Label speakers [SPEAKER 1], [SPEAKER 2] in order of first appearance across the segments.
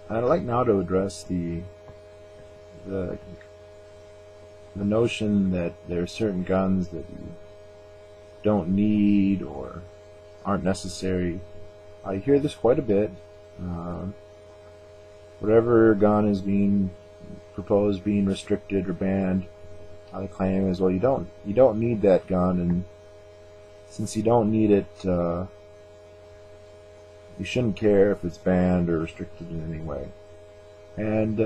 [SPEAKER 1] I'd like now to address the the notion that there are certain guns that you don't need or aren't necessary. I hear this quite a bit. Uh, Whatever gun is being proposed being restricted or banned, the claim is, well, you don't need that gun, and since you don't need it, you shouldn't care if it's banned or restricted in any way. And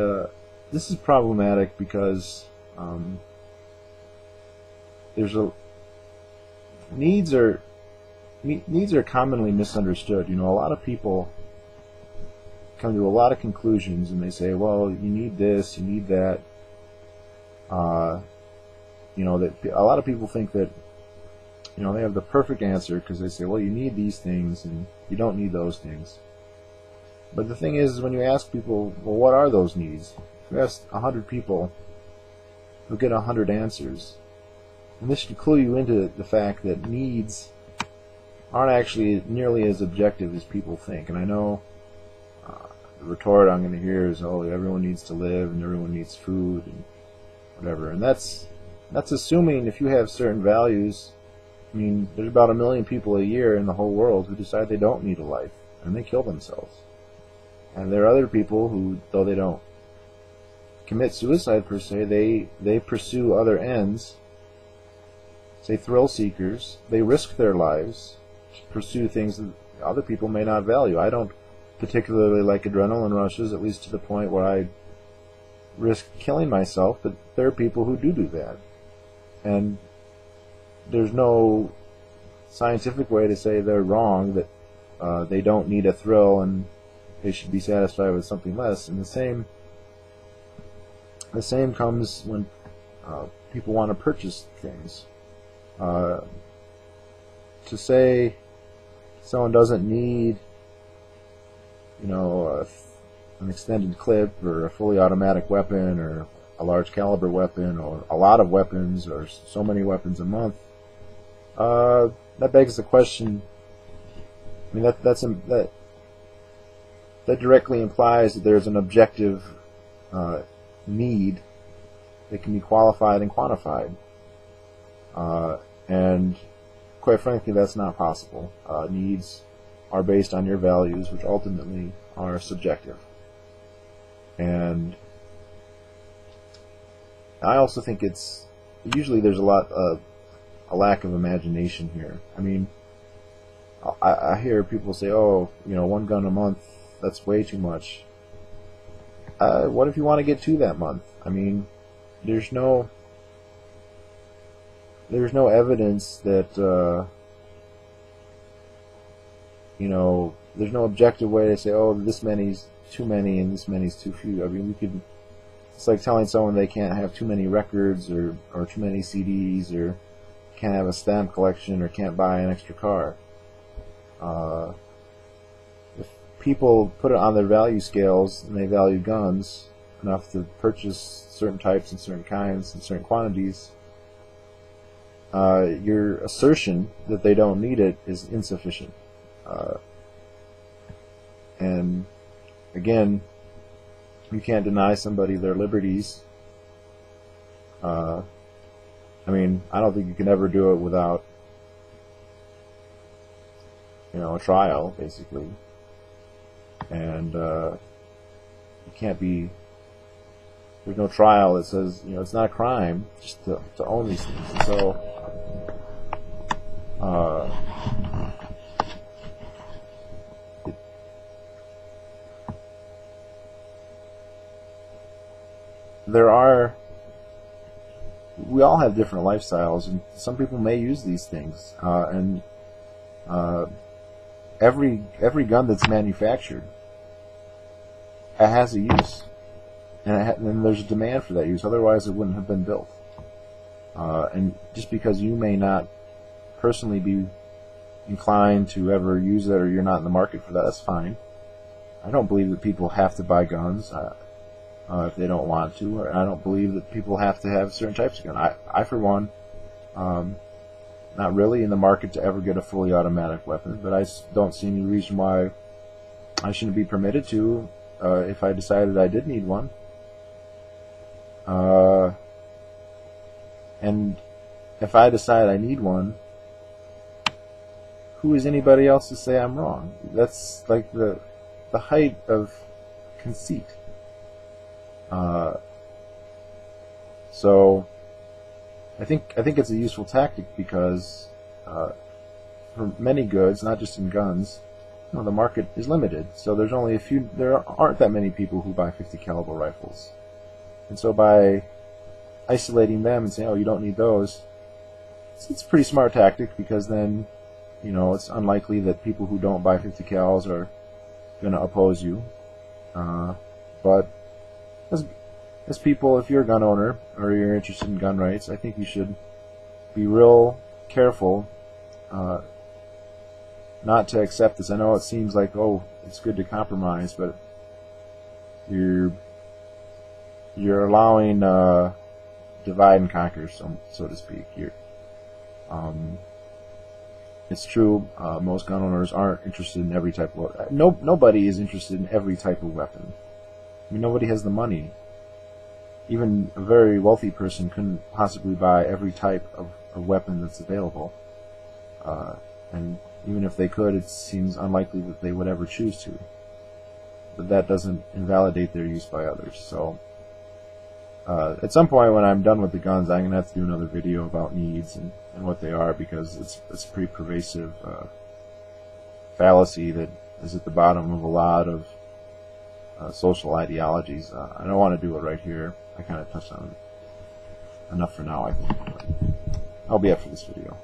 [SPEAKER 1] this is problematic because there's a needs are needs are commonly misunderstood. A lot of people come to a lot of conclusions, and they say, well, you need this, you need that. That a lot of people think that they have the perfect answer because they say, well, you need these things and you don't need those things. But the thing is when you ask people, well, what are those needs? If you ask 100 people, you'll get 100 answers. And this should clue you into the fact that needs aren't actually nearly as objective as people think. And I know the retort I'm going to hear is, oh, everyone needs to live and everyone needs food and whatever. And that's assuming if you have certain values. I mean, there's about 1 million people a year in the whole world who decide they don't need a life, and they kill themselves. And there are other people who, though they don't commit suicide per se, they pursue other ends, say thrill seekers. They risk their lives to pursue things that other people may not value. I don't particularly like adrenaline rushes, at least to the point where I risk killing myself, but there are people who do that. And there's no scientific way to say they're wrong, that they don't need a thrill and they should be satisfied with something less. And the same comes when people want to purchase things. To say someone doesn't need, an extended clip or a fully automatic weapon or a large caliber weapon or a lot of weapons or so many weapons a month, that begs the question. I mean, that directly implies that there's an objective need that can be qualified and quantified, and quite frankly, that's not possible. Needs are based on your values, which ultimately are subjective. And I also think usually there's a lack of imagination here. I mean, I hear people say, oh, 1 gun a month, that's way too much. What if you want to get 2 that month? I mean, there's no evidence that, there's no objective way to say, oh, this many's too many and this many's too few. I mean, it's like telling someone they can't have too many records or too many CDs or can't have a stamp collection or can't buy an extra car. If people put it on their value scales and they value guns enough to purchase certain types and certain kinds and certain quantities, your assertion that they don't need it is insufficient. And again, you can't deny somebody their liberties. I mean, I don't think you can ever do it without, a trial, basically. And you can't be. There's no trial that says it's not a crime just to own these things. So, we all have different lifestyles, and some people may use these things. And every gun that's manufactured has a use, and there's a demand for that use. Otherwise, it wouldn't have been built. And just because you may not personally be inclined to ever use it, or you're not in the market for that, that's fine. I don't believe that people have to buy guns if they don't want to, or I don't believe that people have to have certain types of gun. I for one, not really in the market to ever get a fully automatic weapon, but I don't see any reason why I shouldn't be permitted to if I decided I did need one. And if I decide I need one, who is anybody else to say I'm wrong? That's like the height of conceit. So I think it's a useful tactic because for many goods, not just in guns, the market is limited. So there's only a few. There aren't that many people who buy 50 caliber rifles, and so by isolating them and saying, "Oh, you don't need those," it's a pretty smart tactic because then, it's unlikely that people who don't buy 50 cals are going to oppose you. But as people, if you're a gun owner or you're interested in gun rights, I think you should be real careful not to accept this. I know it seems like, oh, it's good to compromise, but you're allowing divide and conquer, so to speak. It's true. Most gun owners aren't interested in every type of nobody is interested in every type of weapon. I mean, nobody has the money. Even a very wealthy person couldn't possibly buy every type of weapon that's available. And even if they could, it seems unlikely that they would ever choose to. But that doesn't invalidate their use by others. So at some point when I'm done with the guns, I'm going to have to do another video about needs and what they are, because it's a pretty pervasive fallacy that is at the bottom of a lot of social ideologies. I don't want to do it right here. I kind of touched on it enough for now, I think. I'll be up for this video.